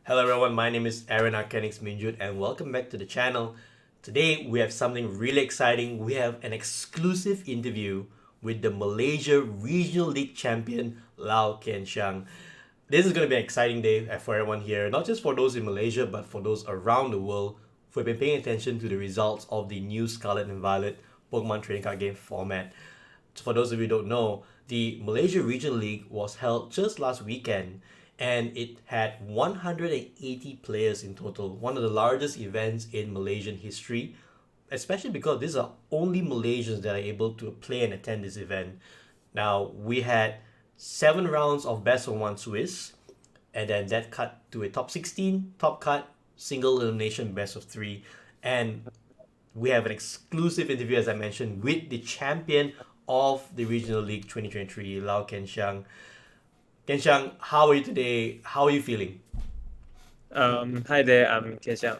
Hello everyone, my name is Aaron Arcanix Minjut and welcome back to the channel. Today we have something really exciting. We have an exclusive interview with the Malaysia Regional League champion Low Kien Shiang. This is going to be an exciting day for everyone here, not just for those in Malaysia but for those around the world who have been paying attention to the results of the new Scarlet and Violet Pokemon trading card game format. For those of you who don't know, the Malaysia Regional League was held just last weekend and it had 180 players in total, one of the largest events in Malaysian history, especially because these are only Malaysians that are able to play and attend this event. Now, we had 7 rounds of best of one Swiss, and then that cut to a top 16, top cut, single elimination, best of three. And we have an exclusive interview, as I mentioned, with the champion of the Regional League 2023, Low Kien Shiang. Kien Shiang, how are you today? How are you feeling? Hi there, I'm Kien Shiang.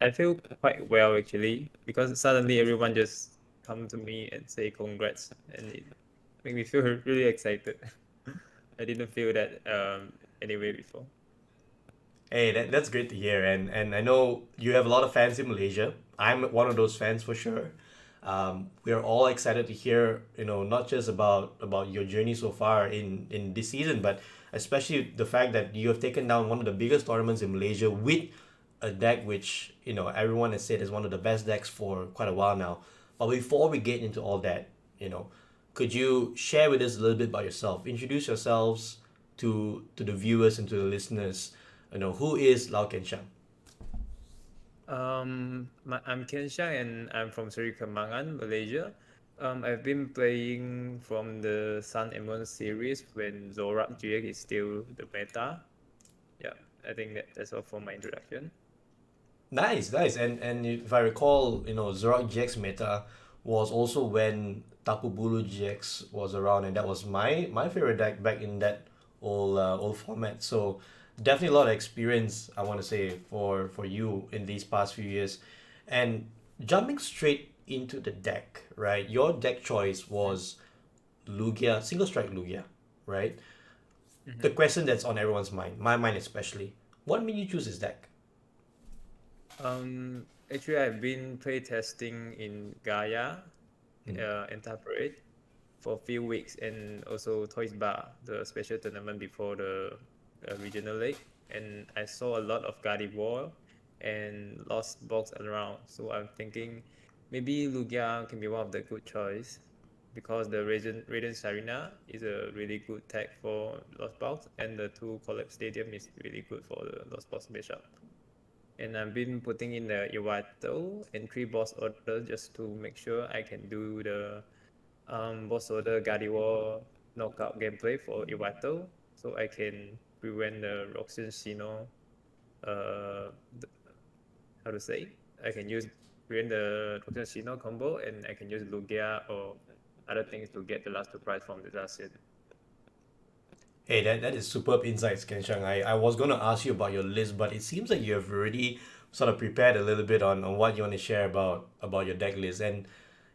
I feel quite well actually because suddenly everyone just come to me and say congrats, and it made me feel really excited. I didn't feel that anyway before. Hey, that's great to hear, and I know you have a lot of fans in Malaysia. I'm one of those fans for sure. We are all excited to hear, not just about your journey so far in this season, but especially the fact that you have taken down one of the biggest tournaments in Malaysia with a deck which everyone has said is one of the best decks for quite a while now. But before we get into all that, could you share with us a little bit about yourself? Introduce yourselves to the viewers and to the listeners. Who is Lau Ken Shang? I'm Kien Shiang and I'm from Seri Kembangan, Malaysia. I've been playing from the Sun and Moon series when Zorak GX is still the meta. Yeah, I think that's all for my introduction. Nice, nice. And if I recall, Zorak GX meta was also when Tapu Bulu GX was around, and that was my favorite deck back in that old format. So definitely a lot of experience, I want to say, for you in these past few years. And jumping straight into the deck, right? Your deck choice was Lugia, single strike Lugia, right? The Mm-hmm. question that's on everyone's mind, my mind especially, what made you choose this deck? Actually, I've been playtesting in Gaia, Mm. Interparade, for a few weeks, and also Toys Bar, the special tournament before the regional league. And I saw a lot of Gardevoir and Lost Box around. So I'm thinking maybe Lugia can be one of the good choice because the Radiant Sarina is a really good tag for Lost Box, and the two Collapse Stadium is really good for the Lost Box Bishop. And I've been putting in the Iwato and 3 boss orders just to make sure I can do the boss order Gardevoir knockout gameplay for Iwato, so I can prevent the Roxanne Shino. Uh, how to say? I can use prevent the Roxanne Shino combo, and I can use Lugia or other things to get the last two prize from the Zacian. Hey, that is superb insights, Kenshang. I was going to ask you about your list, but it seems like you have already sort of prepared a little bit on what you want to share about your deck list. And,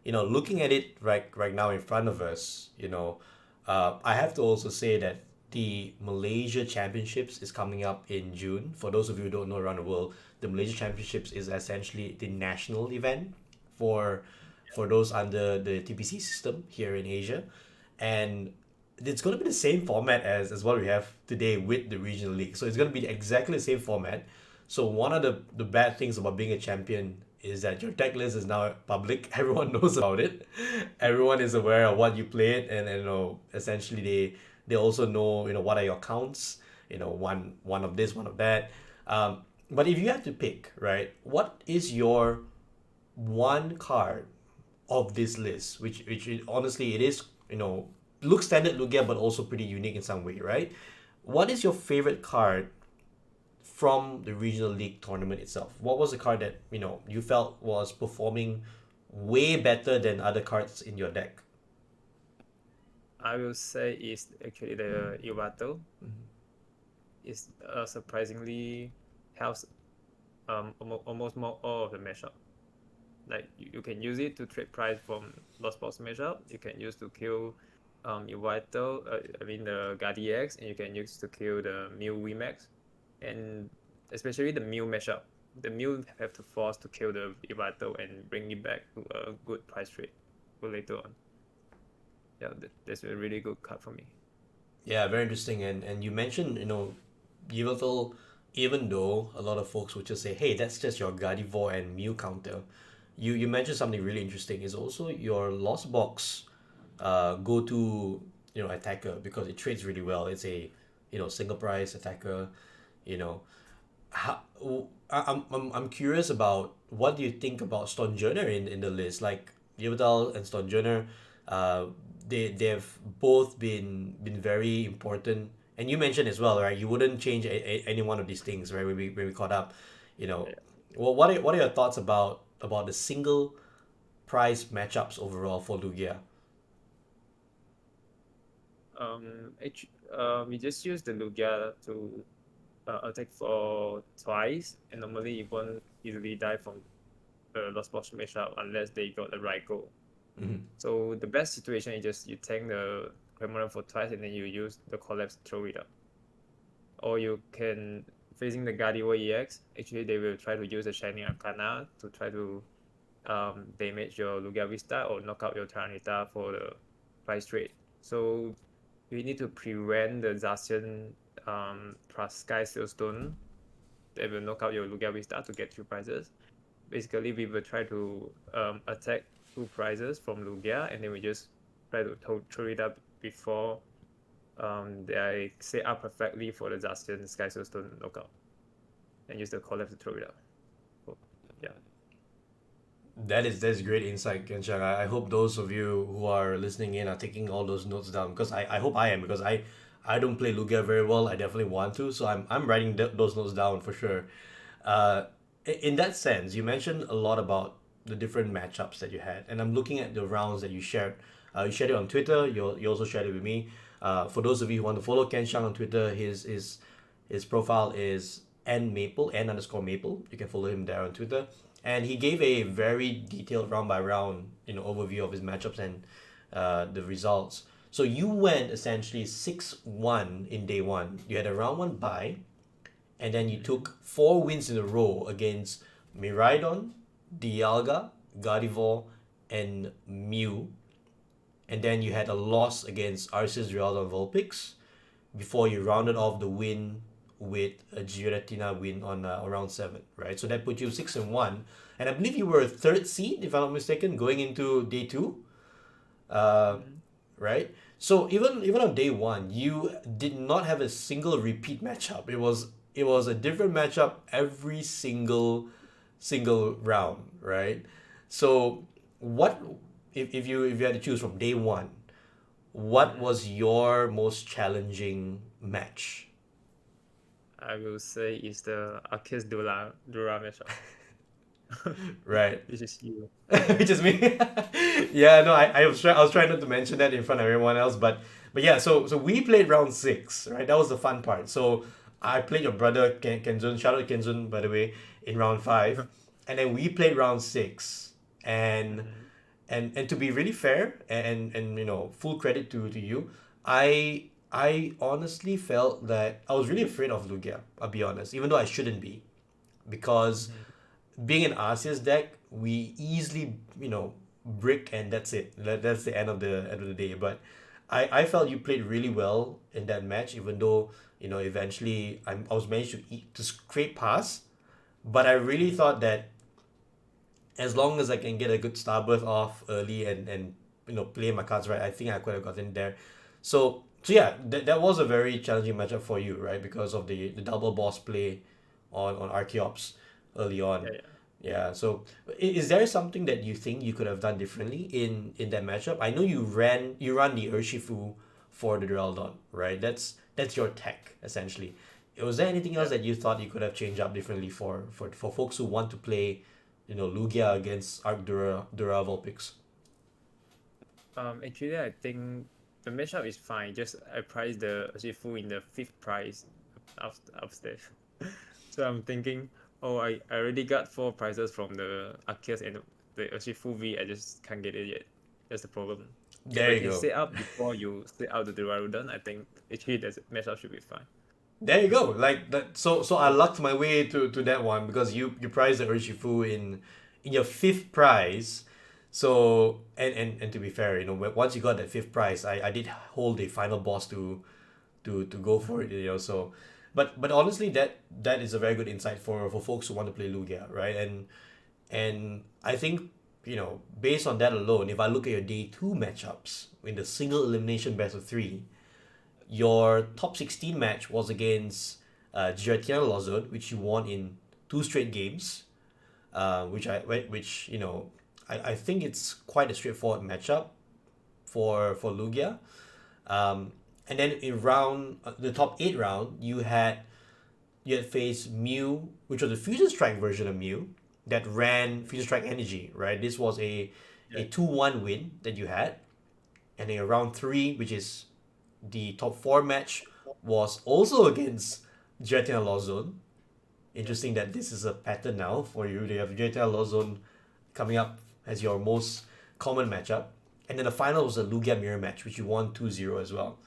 looking at it right now in front of us, I have to also say that the Malaysia Championships is coming up in June. For those of you who don't know around the world, the Malaysia Championships is essentially the national event for for those under the TPC system here in Asia. And it's going to be the same format as what we have today with the regional league. So it's going to be exactly the same format. So one of the bad things about being a champion is that your deck list is now public. Everyone knows about it. Everyone is aware of what you played, and essentially they also know what are your counts. One of this, one of that. But if you have to pick, right, what is your one card of this list, honestly it is, looks standard Lugia, but also pretty unique in some way, right? What is your favorite card from the regional league tournament itself? What was the card that you felt was performing way better than other cards in your deck? I will say is actually the Iwato. Is surprisingly helps almost more all of the mashup. Like you can use it to trade price from Lost Box mashup. You can use to kill Iwato, I mean the Guardiax, and you can use to kill the Mew VMAX. and especially the Mew matchup. The Mew have to force to kill the Vivato and bring it back to a good price rate for later on. Yeah, that's a really good card for me. Yeah, very interesting. And you mentioned, Yveltal, even though a lot of folks would just say, hey, that's just your Gardevoir and Mew counter, you mentioned something really interesting. Is also your Lost Box go to, attacker because it trades really well. It's a, single price attacker, you know. How, I'm curious about what do you think about Stonjourner in the list? Like Yveltal and Stonjourner, uh, they've both been very important. And you mentioned as well, right? You wouldn't change any one of these things, right? When we caught up, you know, Yeah. what are your thoughts about the single price matchups overall for Lugia? We just use the Lugia to attack for twice, and normally it won't easily die from the Lost Box matchup unless they got the right goal. Mm-hmm. So the best situation is just you tank the Criminal for twice and then you use the collapse to throw it up. Or you can facing the Gardevoir EX, actually they will try to use the Shining Arcana to try to damage your Lugia Vista or knock out your Tyranitar for the price trade. So we need to prevent the Zacian plus Sky Sailstone that will knock out your Lugia Vista to get two prizes. Basically, we will try to attack two prizes from Lugia, and then we just try to throw it up before they set up perfectly for the Zacian Sky Sailstone knockout, and use the collapse to throw it up. So, yeah. That's great insight, Kenshang. I hope those of you who are listening in are taking all those notes down because I hope I am because I don't play Lugia very well. I definitely want to, so I'm writing those notes down for sure. Uh, in that sense, you mentioned a lot about the different matchups that you had, and I'm looking at the rounds that you shared. You shared it on Twitter. You also shared it with me. For those of you who want to follow Kenshang on Twitter, his profile is n underscore maple. You can follow him there on Twitter. And he gave a very detailed round by round, overview of his matchups and the results. So you went essentially 6-1 in day one. You had a round one bye, and then you Mm-hmm. took 4 wins in a row against Miraidon, Dialga, Gardevoir, and Mew. And then you had a loss against Arceus, Rialdo, and Vulpix before you rounded off the win with a Giratina win on round seven, right? So that put you 6-1, and I believe you were a third seed, if I'm not mistaken, going into day two, uh, Mm-hmm. right? So even on day one, you did not have a single repeat matchup. It was a different matchup every single round, right? So what if you had to choose from day one, what Mm-hmm. was your most challenging match? I will say is the Arceus Dura matchup. Right. This is you. Which is me. Yeah, no, I was trying not to mention that in front of everyone else, but yeah, so we played round six, right? That was the fun part. So I played your brother Kenzun, shout out to Kenzun by the way, in round five, and then we played round six, and Mm-hmm. and to be really fair and full credit to you, I honestly felt that I was really afraid of Lugia. I'll be honest, even though I shouldn't be, because Mm-hmm. being an Arceus deck, we easily, brick and that's it. That's the end of the day. But I felt you played really well in that match, even though eventually I was managed to scrape past. But I really Mm-hmm. thought that as long as I can get a good Starburst off early and play my cards right, I think I could have gotten there. So yeah, that was a very challenging matchup for you, right? Because of the double boss play on Archeops early on. Yeah, yeah. Yeah. So is there something that you think you could have done differently in that matchup? I know you run the Urshifu for the Duraldon, right? That's your tech essentially. Was there anything else Yeah. that you thought you could have changed up differently for folks who want to play Lugia against Arc Dura Vulpix? Actually, I think the matchup is fine. Just I priced the Shifu in the fifth price upstairs. So I'm thinking, oh, I already got four prizes from the Arceus and the Shifu V. I just can't get it yet. That's the problem. If There I you can go. set up before you set out the Durarudon, I think actually that matchup should be fine. There you go. Like that. So I lucked my way to that one because you prized the Urshifu in your fifth prize. So and to be fair, once you got that fifth prize, I did hold a final boss to go for it. So, but honestly, that is a very good insight for folks who want to play Lugia, right? And I think based on that alone, if I look at your day two matchups in the single elimination best of three, your top 16 match was against Giratiana Lozon, which you won in two straight games, which I think it's quite a straightforward matchup for Lugia. And then in the top eight round, you had faced Mew, which was the Fusion Strike version of Mew that ran Fusion Strike Energy, right? This was a Yeah. 2-1 win that you had. And in round three, which is the top four match, was also against Giratiana Lozon. Yeah. Interesting that this is a pattern now for you. You have Giratiana Lozon coming up as your most common matchup. And then the final was a Lugia mirror match, which you won 2-0 as well.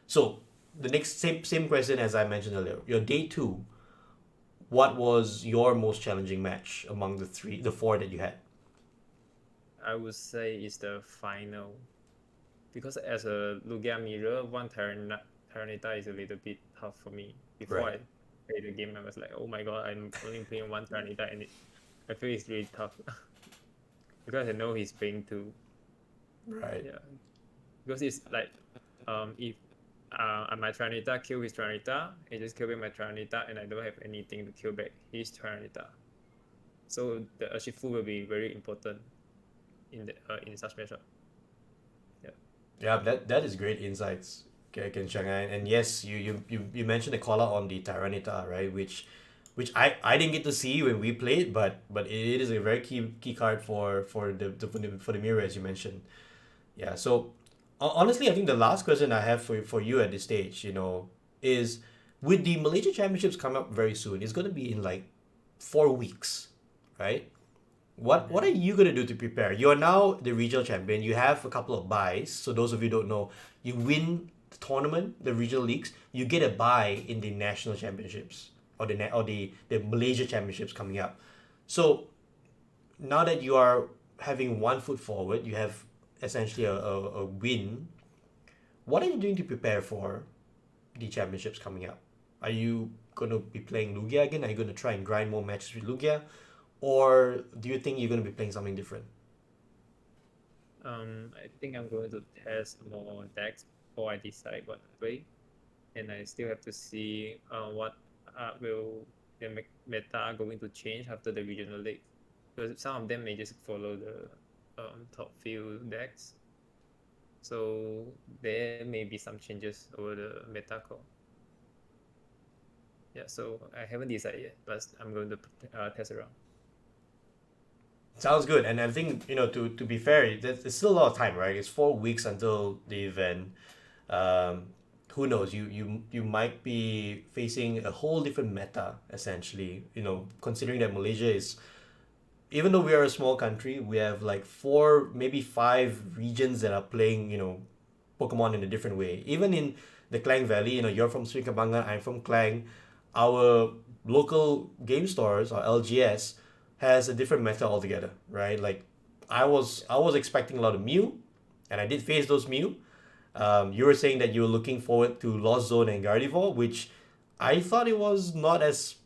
So the next same question as I mentioned earlier. Your day two, what was your most challenging match among the four that you had? I would say it's the final because as a Lugia mirror, one Tyranitar is a little bit tough for me. Before Right. I play the game, I was like, oh my god, I'm only playing one Tyranitar, and I feel it's really tough because I know he's playing two. Right. Yeah, because it's like if my Tyranitar kill his Tyranitar, he just kill back my Tyranitar, and I don't have anything to kill back his Tyranitar. So the Urshifu will be very important in such matchup. Yeah. Yeah, that is great insights, Ken Shanghai. And yes, you mentioned the call out on the Tyranitar, right? Which I didn't get to see when we played, but it is a very key card for the mirror as you mentioned. Yeah. So honestly, I think the last question I have for you at this stage, is with the Malaysia Championships coming up very soon. It's going to be in like 4 weeks, right? What are Mm-hmm. you gonna do to prepare? You are now the regional champion. You have a couple of buys. So those of you who don't know, you win the tournament, the regional leagues, you get a buy in the national championships or the Malaysia championships coming up. So now that you are having one foot forward, you have essentially a win. What are you doing to prepare for the championships coming up? Are you gonna be playing Lugia again? Are you gonna try and grind more matches with Lugia? Or do you think you're going to be playing something different? I think I'm going to test more decks before I decide what to play, and I still have to see what will the meta going to change after the regional league. Because some of them may just follow the top few decks, so there may be some changes over the meta core. Yeah, so I haven't decided yet, but I'm going to test around. Sounds good. And I think, to be fair, there's still a lot of time, right? It's 4 weeks until the event. Um, who knows? You might be facing a whole different meta, essentially. Considering that Malaysia is, even though we are a small country, we have like four, maybe five regions that are playing, Pokemon in a different way. Even in the Klang Valley, you're from Sri Kembangan, I'm from Klang. Our local game stores or LGS has a different meta altogether, right? Like I was expecting a lot of Mew, and I did face those Mew. You were saying that you were looking forward to Lost Zone and Gardevoir, which I thought it was not as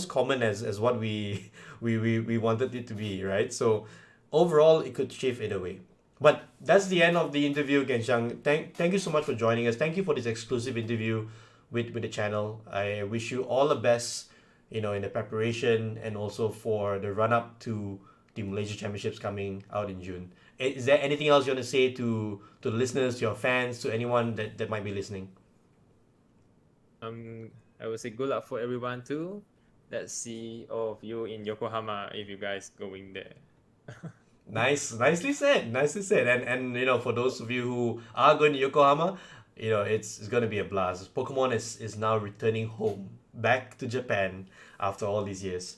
common as what we we wanted it to be, right? So overall, it could shift either way. But that's the end of the interview, Genshang. Thank you so much for joining us. Thank you for this exclusive interview with the channel. I wish you all the best, in the preparation and also for the run up to the Malaysia Championships coming out in June. Is there anything else you want to say to the listeners, to your fans, to anyone that might be listening? I would say good luck for everyone too. Let's see all of you in Yokohama if you guys going there. Nicely said. Nicely said. And for those of you who are going to Yokohama, it's gonna be a blast. Pokemon is now returning home, back to Japan after all these years.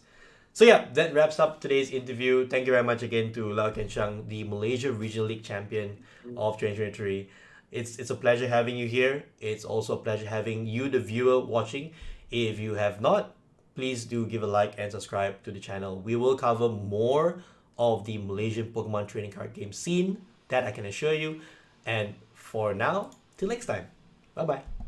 So yeah, that wraps up today's interview. Thank you very much again to Low Kien Shiang, the Malaysia Regional League champion of 2023. It's a pleasure having you here. It's also a pleasure having you, the viewer, watching. If you have not, please do give a like and subscribe to the channel. We will cover more of the Malaysian Pokemon trading card game scene, that I can assure you. And for now, till next time, bye bye.